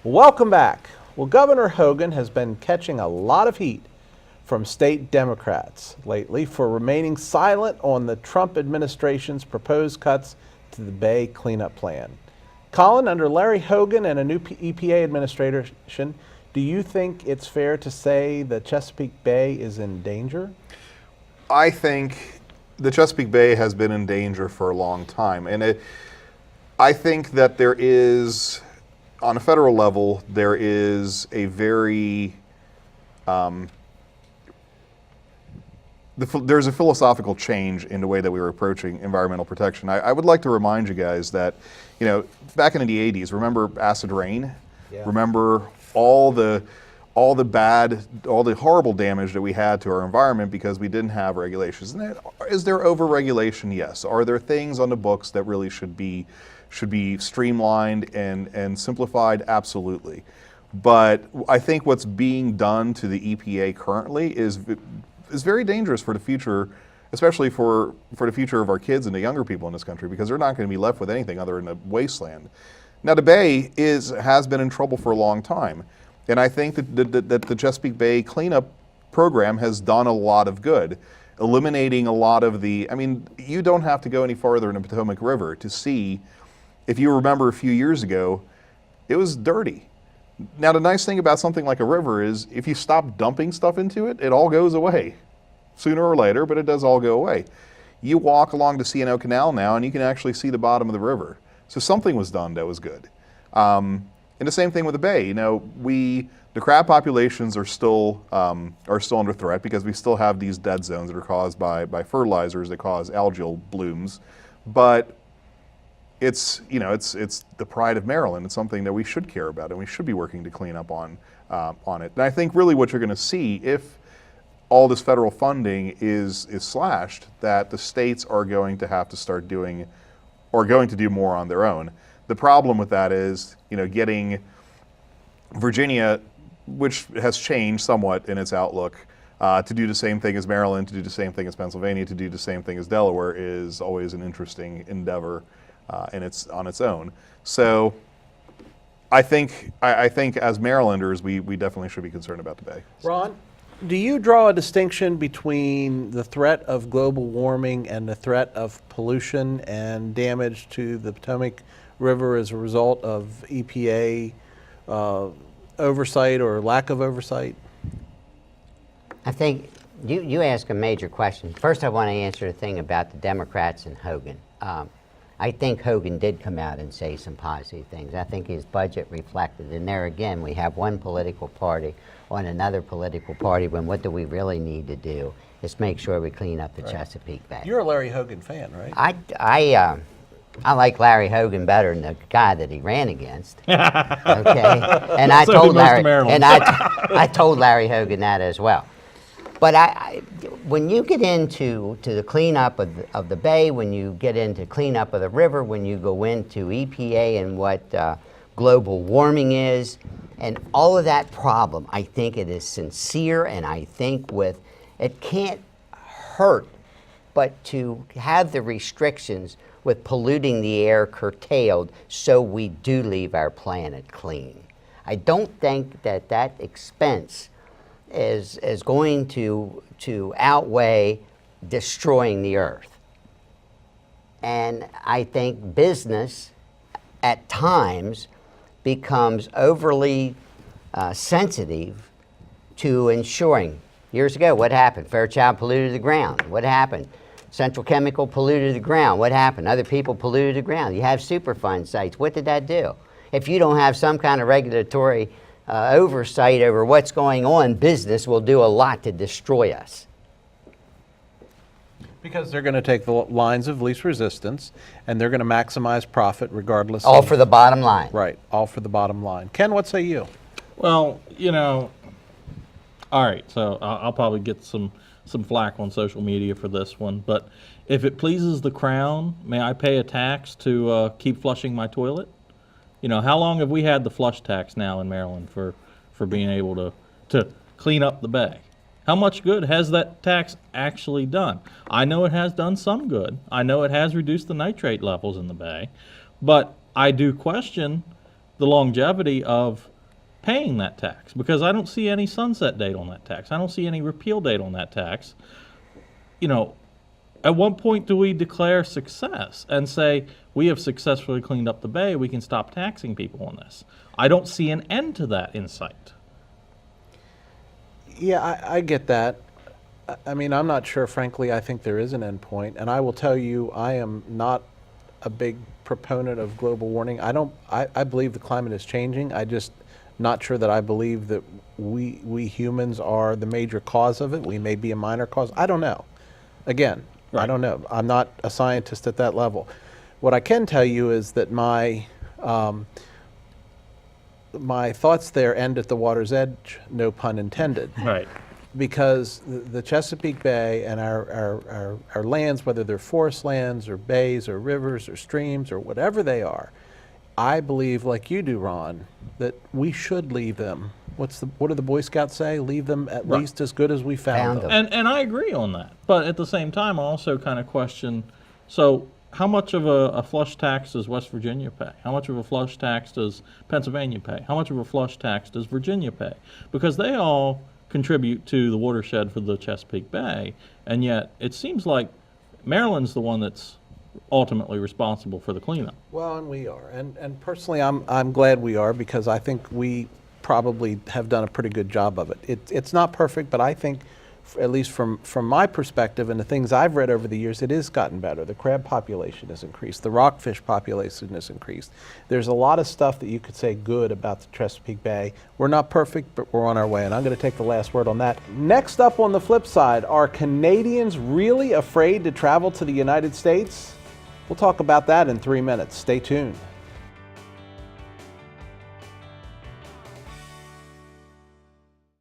Welcome back. Well, Governor Hogan has been catching a lot of heat from state Democrats lately for remaining silent on the Trump administration's proposed cuts to the Bay cleanup plan. Colin, under Larry Hogan and a new EPA administration, do you think it's fair to say the Chesapeake Bay is in danger? I think the Chesapeake Bay has been in danger for a long time. And I think that there is, on a federal level, there is a very, there's a philosophical change in the way that we were approaching environmental protection. I would like to remind you guys that, back in the 80s, remember acid rain? Yeah. Remember all the horrible damage that we had to our environment because we didn't have regulations. And is there over-regulation? Yes. Are there things on the books that really should be streamlined and simplified? Absolutely. But I think what's being done to the EPA currently is very dangerous for the future, especially for the future of our kids and the younger people in this country, because they're not going to be left with anything other than a wasteland. Now, the Bay has been in trouble for a long time, and I think that the Chesapeake Bay cleanup program has done a lot of good, eliminating a lot of you don't have to go any farther in the Potomac River to see. If you remember a few years ago, it was dirty. Now, the nice thing about something like a river is if you stop dumping stuff into it, it all goes away. Sooner or later, but it does all go away. You walk along the C&O Canal now and you can actually see the bottom of the river. So something was done that was good. And the same thing with the Bay. The crab populations are still under threat because we still have these dead zones that are caused by fertilizers that cause algal blooms. But it's the pride of Maryland. It's something that we should care about and we should be working to clean up on it. And I think really what you're going to see if all this federal funding is slashed, that the states are going to have to start doing, or going to do more on their own. The problem with that is, getting Virginia, which has changed somewhat in its outlook, to do the same thing as Maryland, to do the same thing as Pennsylvania, to do the same thing as Delaware is always an interesting endeavor. And it's on its own. So I think as Marylanders, we definitely should be concerned about the Bay. Ron, do you draw a distinction between the threat of global warming and the threat of pollution and damage to the Potomac River as a result of EPA oversight or lack of oversight? I think you ask a major question. First, I want to answer the thing about the Democrats and Hogan. I think Hogan did come out and say some positive things. I think his budget reflected. And there again, we have one political party on another political party when what do we really need to do is make sure we clean up the Chesapeake Bay. You're a Larry Hogan fan, right? I like Larry Hogan better than the guy that he ran against. Okay, and I told Larry Hogan that as well. But when you get into the cleanup of the Bay, when you get into cleanup of the river, when you go into EPA and what global warming is, and all of that problem, I think it is sincere, and I think it can't hurt but to have the restrictions with polluting the air curtailed so we do leave our planet clean. I don't think that expense is going to outweigh destroying the earth. And I think business at times becomes overly sensitive to ensuring. Years ago, what happened? Fairchild polluted the ground. What happened? Central Chemical polluted the ground. What happened? Other people polluted the ground. You have Superfund sites. What did that do? If you don't have some kind of regulatory oversight over what's going on, business will do a lot to destroy us. Because they're going to take the lines of least resistance and they're going to maximize profit regardless. All for the bottom line. Right, all for the bottom line. Ken, what say you? Well, all right, so I'll probably get some flack on social media for this one, but if it pleases the Crown, may I pay a tax to keep flushing my toilet? How long have we had the flush tax now in Maryland for being able to clean up the Bay? How much good has that tax actually done? I know it has done some good. I know it has reduced the nitrate levels in the Bay, but I do question the longevity of paying that tax, because I don't see any sunset date on that tax. I don't see any repeal date on that tax. You know, at what point do we declare success and say we have successfully cleaned up the bay, we can stop taxing people on this? I don't see an end to that in sight. Yeah, I get that. I mean, I'm not sure, frankly, I think there is an end point. And I will tell you, I am not a big proponent of global warming. I believe the climate is changing. I just not sure that I believe that we humans are the major cause of it. We may be a minor cause. I don't know. Again, I don't know. I'm not a scientist at that level. What I can tell you is that my thoughts there end at the water's edge, no pun intended. Right. Because the Chesapeake Bay and our lands, whether they're forest lands or bays or rivers or streams or whatever they are, I believe, like you do, Ron, that we should leave them. What do the Boy Scouts say? Leave them at least as good as we found them. And I agree on that. But at the same time, I also kind of question, so how much of a flush tax does West Virginia pay? How much of a flush tax does Pennsylvania pay? How much of a flush tax does Virginia pay? Because they all contribute to the watershed for the Chesapeake Bay, and yet it seems like Maryland's the one that's ultimately responsible for the cleanup. Well, and we are. And personally, I'm glad we are, because I think we probably have done a pretty good job of it. It's not perfect, but I think, at least from my perspective and the things I've read over the years, it has gotten better. The crab population has increased. The rockfish population has increased. There's a lot of stuff that you could say good about the Chesapeake Bay. We're not perfect, but we're on our way, and I'm going to take the last word on that. Next up on the flip side, are Canadians really afraid to travel to the United States? We'll talk about that in 3 minutes. Stay tuned.